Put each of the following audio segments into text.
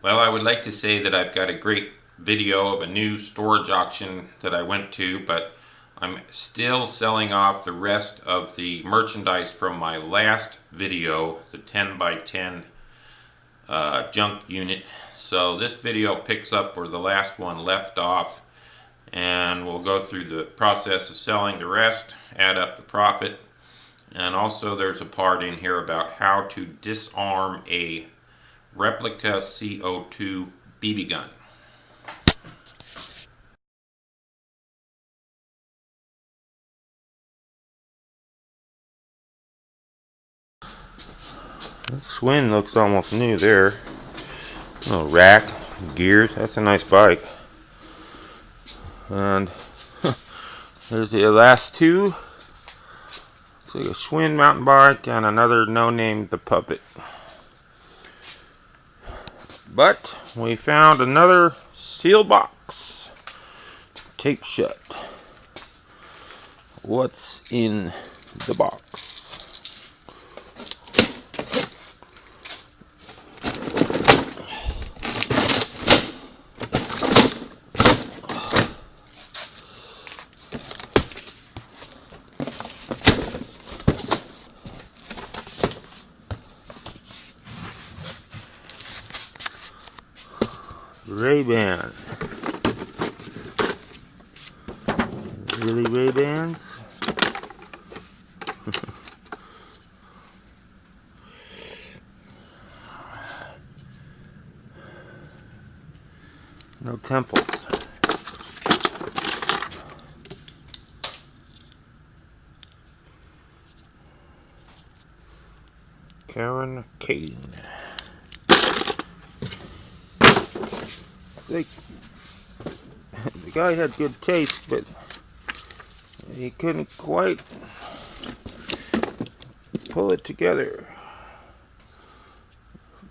Well, I would like to say that I've got a great video of a new storage auction that I went to, but I'm still selling off the rest of the merchandise from my last video, the 10 by 10 junk unit. So this video picks up where the last one left off, and we'll go through the process of selling the rest, add up the profit, and also there's a part in here about how to disarm a replica CO2 BB gun. That Swin looks almost new there. Little rack, gears, that's a nice bike. And there's the last two. Looks like a Schwinn mountain bike and another no-name The Puppet. But we found another sealed box, taped shut. What's in the box? Ray-Ban. Really Ray-Bans? No temples. Karen Kane. Like, the guy had good taste, but he couldn't quite pull it together.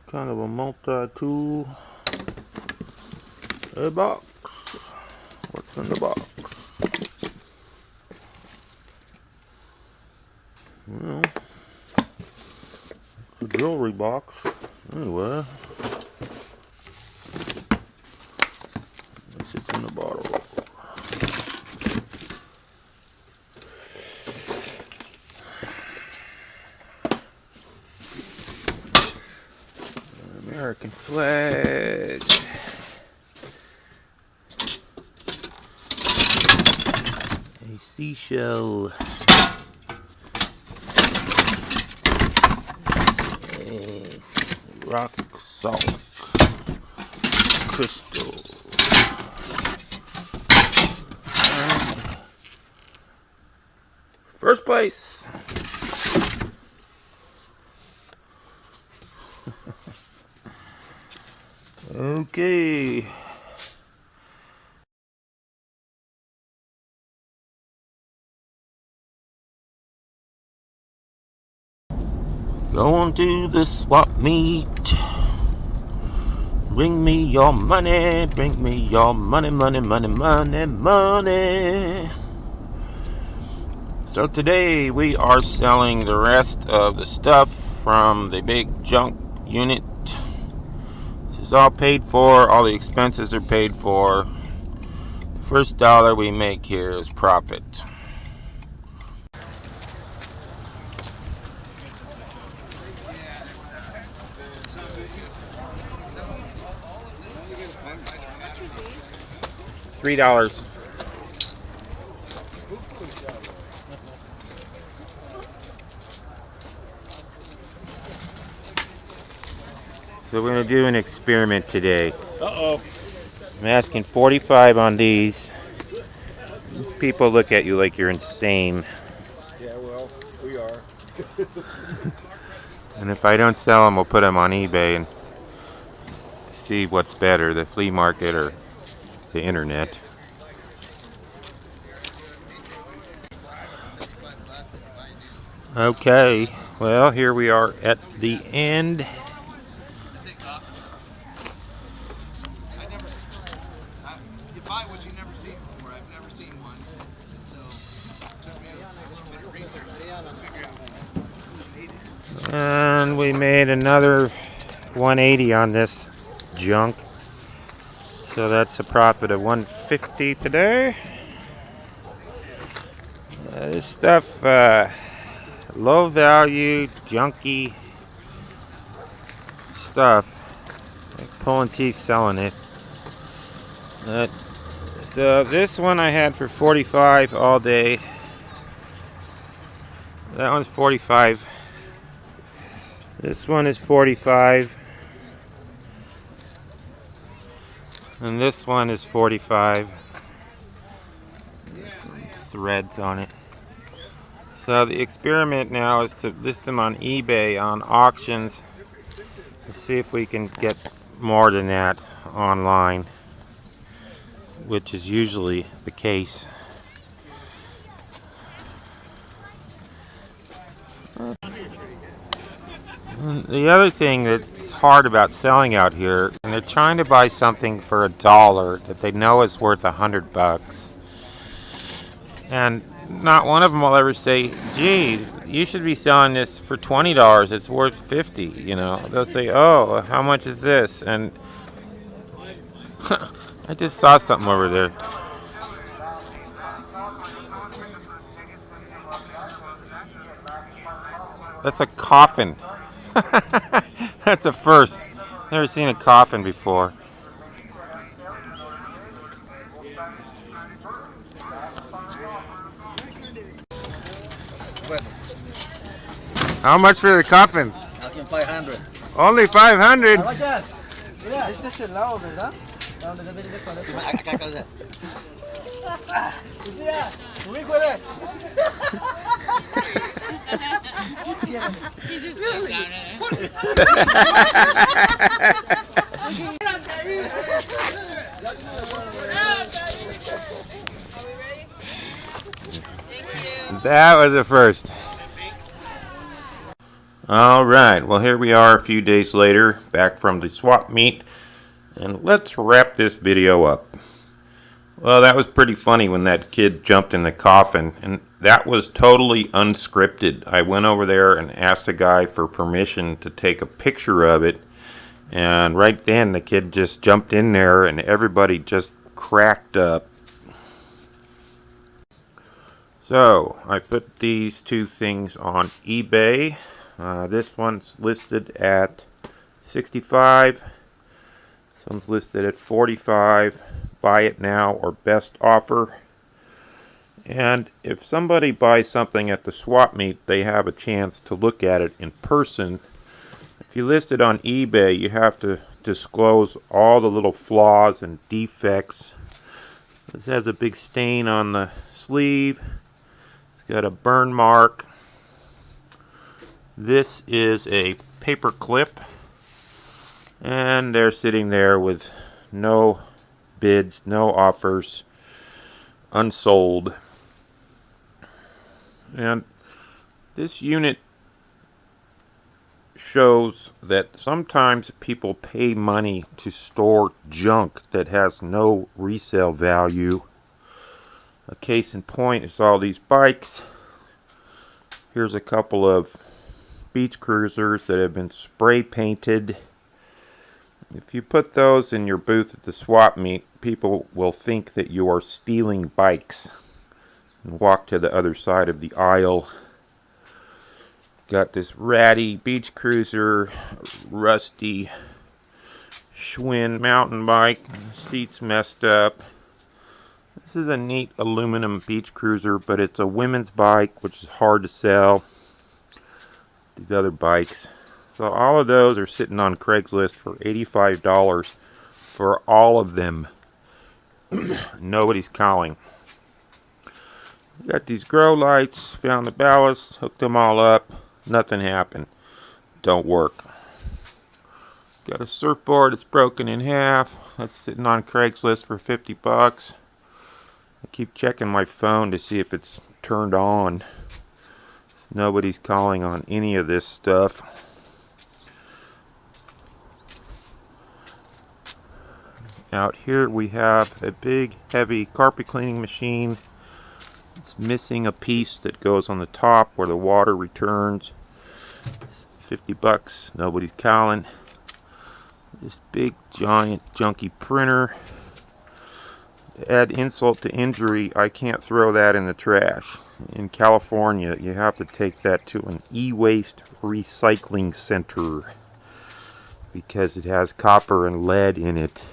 Kind of a multi-tool. A box. What's in the box? Well, it's a jewelry box. Anyway. It's in the bottle. American flag. A seashell. A rock salt. Crystal. First place. Okay. Going to the swap meet. Bring me your money. Bring me your money, money, money, money, money. So today we are selling the rest of the stuff from the big junk unit. This is all paid for. All the expenses are paid for. The first dollar we make here is profit. $3. So we're going to do an experiment today. Uh-oh. I'm asking 45 on these. People look at you like you're insane. Yeah, well, we are. And if I don't sell them, we'll put them on eBay and see what's better, the flea market or the internet. Okay, well, here we are at the end. You buy what you never seen before. I've never seen one, so it took me a little bit of research to figure out. And we made another 180 on this junk. So that's a profit of $150 today. This stuff, low value, junky stuff. Like pulling teeth selling it. So this one I had for $45 all day. That one's $45. This one is $45. And this one is $45. Some threads on it. So the experiment now is to list them on eBay on auctions. Let's see if we can get more than that online, which is usually the case. The other thing that's hard about selling out here, and they're trying to buy something for $1 that they know is worth $100, and not one of them will ever say, "Gee, you should be selling this for $20. It's worth $50." You know, they'll say, "Oh, how much is this?" And I just saw something over there. That's a coffin. That's a first. Never seen a coffin before. How much for the coffin? Asking 500. Only 500. Este es el lado, ¿verdad? Donde debe ir de colegio. Acá, acá. Subí, güey. He just looked down at That was a first. Alright, well here we are a few days later, back from the swap meet, and let's wrap this video up. Well, that was pretty funny when that kid jumped in the coffin, and that was totally unscripted. I went over there and asked the guy for permission to take a picture of it, and right then the kid just jumped in there and everybody just cracked up. So, I put these two things on eBay. This one's listed at $65. This one's listed at $45. Buy it now or best offer. And if somebody buys something at the swap meet, they have a chance to look at it in person. If you list it on eBay, you have to disclose all the little flaws and defects. This has a big stain on the sleeve. It's got a burn mark. This is a paper clip. And they're sitting there with no bids, no offers, unsold. And this unit shows that sometimes people pay money to store junk that has no resale value. A case in point is all these bikes. Here's a couple of beach cruisers that have been spray painted. If you put those in your booth at the swap meet, people will think that you are stealing bikes and walk to the other side of the aisle. Got this ratty beach cruiser, rusty Schwinn mountain bike, seats messed up. This is a neat aluminum beach cruiser, but it's a women's bike, which is hard to sell. These other bikes. So all of those are sitting on Craigslist for $85 for all of them. Nobody's calling. Got these grow lights, found the ballast, hooked them all up. Nothing happened. Don't work. Got a surfboard that's broken in half. That's sitting on Craigslist for $50. I keep checking my phone to see if it's turned on. Nobody's calling on any of this stuff. Out here we have a big heavy carpet cleaning machine. It's missing a piece that goes on the top where the water returns. $50. Nobody's calling. This big, giant, junky printer. To add insult to injury, I can't throw that in the trash. In California, you have to take that to an e-waste recycling center because it has copper and lead in it.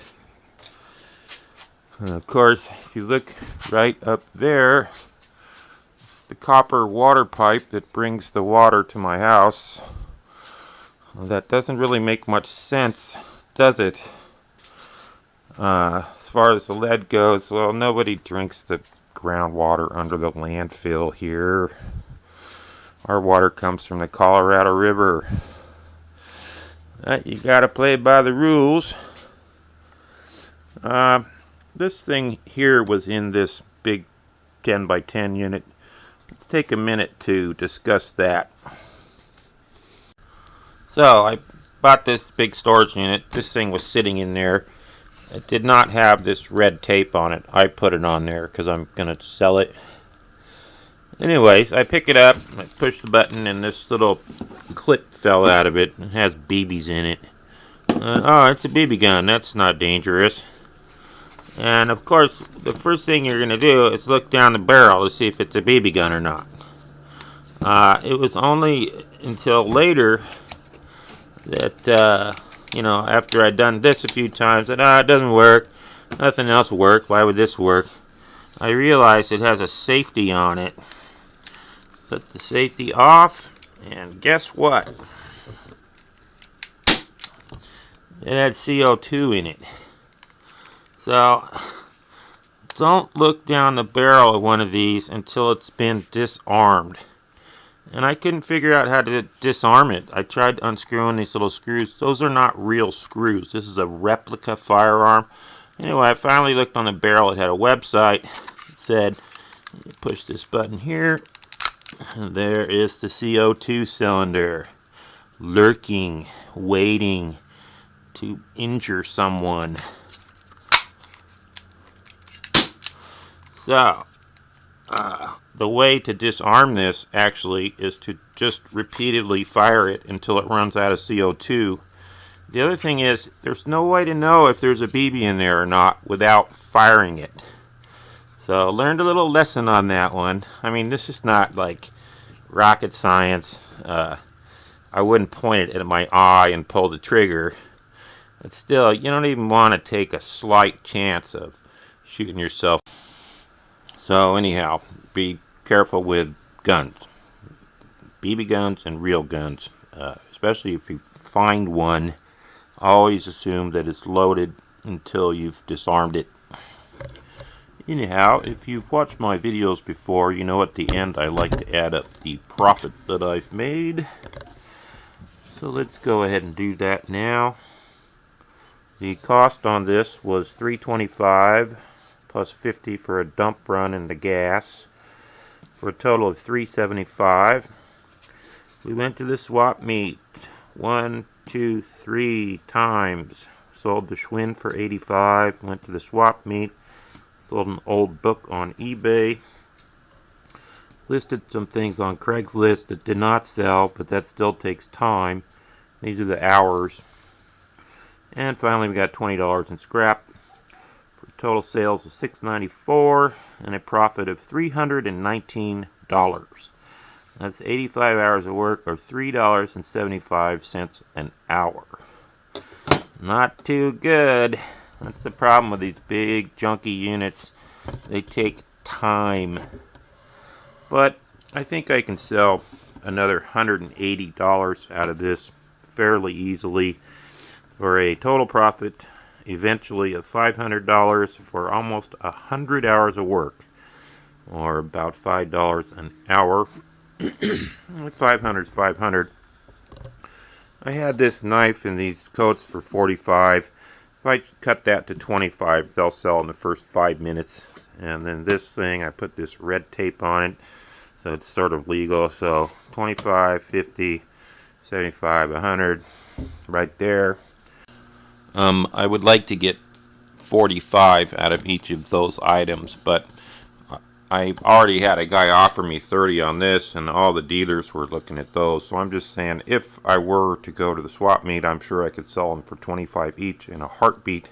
And of course, if you look right up there, the copper water pipe that brings the water to my house. Well, that doesn't really make much sense, does it? As far as the lead goes, well, nobody drinks the groundwater under the landfill here. Our water comes from the Colorado River. You gotta play by the rules. This thing here was in this big 10 by 10 unit. Let's take a minute to discuss that. So I bought this big storage unit. This thing was sitting in there. It did not have this red tape on it. I put it on there because I'm going to sell it. Anyways, I pick it up, I push the button, and this little clip fell out of it. It has BBs in it. Oh, it's a BB gun. That's not dangerous. And of course, the first thing you're going to do is look down the barrel to see if it's a BB gun or not. It was only until later that, after I'd done this a few times, that it doesn't work. Nothing else works. Why would this work? I realized it has a safety on it. Put the safety off, and guess what? It had CO2 in it. So, don't look down the barrel of one of these until it's been disarmed. And I couldn't figure out how to disarm it. I tried unscrewing these little screws. Those are not real screws. This is a replica firearm. Anyway, I finally looked on the barrel. It had a website. It said, you push this button here, and there is the CO2 cylinder, lurking, waiting to injure someone. So, the way to disarm this actually is to just repeatedly fire it until it runs out of CO2. The other thing is, there's no way to know if there's a BB in there or not without firing it. So, learned a little lesson on that one. I mean, this is not like rocket science. I wouldn't point it at my eye and pull the trigger. But still, you don't even want to take a slight chance of shooting yourself. So anyhow, be careful with guns. BB guns and real guns. Especially if you find one, always assume that it's loaded until you've disarmed it. Anyhow, if you've watched my videos before, you know at the end I like to add up the profit that I've made. So let's go ahead and do that now. The cost on this was $325 plus $50 for a dump run and the gas, for a total of $375. We went to the swap meet 1, 2, 3 times. Sold the Schwinn for $85. Went to the swap meet. Sold an old book on eBay. Listed some things on Craigslist that did not sell, but that still takes time. These are the hours. And finally we got $20 in scrap. For total sales of $694 and a profit of $319. That's 85 hours of work, or $3.75 an hour. Not too good. That's the problem with these big junky units. They take time. But I think I can sell another $180 out of this fairly easily for a total profit eventually of $500 for almost 100 hours of work, or about $5 an hour. 500 is 500. I had this knife and these coats for $45. If I cut that to $25, they'll sell in the first 5 minutes. And then this thing, I put this red tape on it, so it's sort of legal. So $25, $50, $75, $100, right there. I would like to get $45 out of each of those items, but I already had a guy offer me 30 on this, and all the dealers were looking at those. So I'm just saying, if I were to go to the swap meet, I'm sure I could sell them for 25 each in a heartbeat.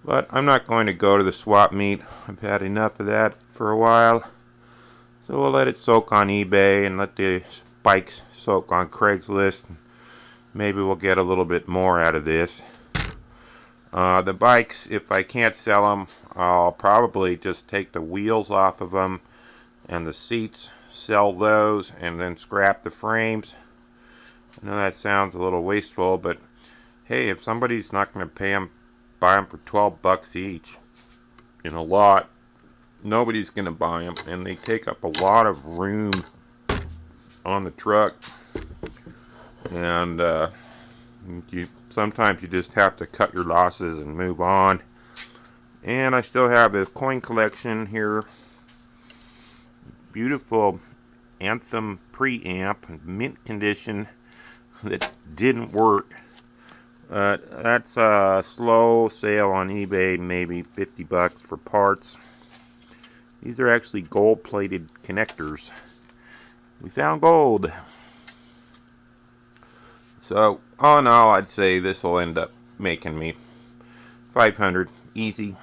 But I'm not going to go to the swap meet. I've had enough of that for a while. So we'll let it soak on eBay and let the bikes soak on Craigslist. Maybe we'll get a little bit more out of this. The bikes, if I can't sell them, I'll probably just take the wheels off of them and the seats, sell those, and then scrap the frames. I know that sounds a little wasteful, but hey, if somebody's not going to buy them for 12 bucks each in a lot, nobody's going to buy them, and they take up a lot of room on the truck. And sometimes you just have to cut your losses and move on. And I still have a coin collection here. Beautiful Anthem preamp, mint condition, that didn't work. That's a slow sale on eBay, maybe 50 bucks for parts. These are actually gold-plated connectors. We found gold. So, all in all, I'd say this will end up making me $500 easy.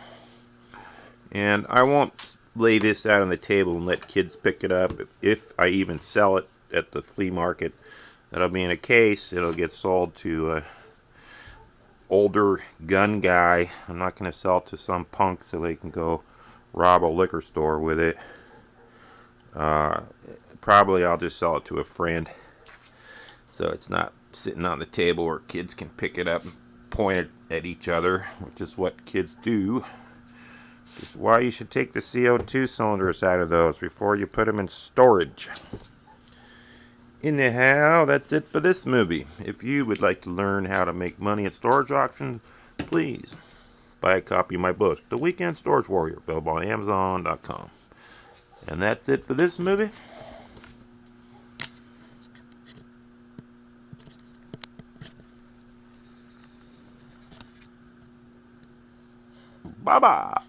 And I won't lay this out on the table and let kids pick it up. If I even sell it at the flea market, that'll be in a case. It'll get sold to a older gun guy. I'm not going to sell it to some punk so they can go rob a liquor store with it. Probably I'll just sell it to a friend, so it's not sitting on the table where kids can pick it up and point it at each other, which is what kids do. This is why you should take the CO2 cylinders out of those before you put them in storage. Anyhow, that's it for this movie. If you would like to learn how to make money at storage auctions, please buy a copy of my book, The Weekend Storage Warrior, available on Amazon.com. And that's it for this movie. Bye-bye.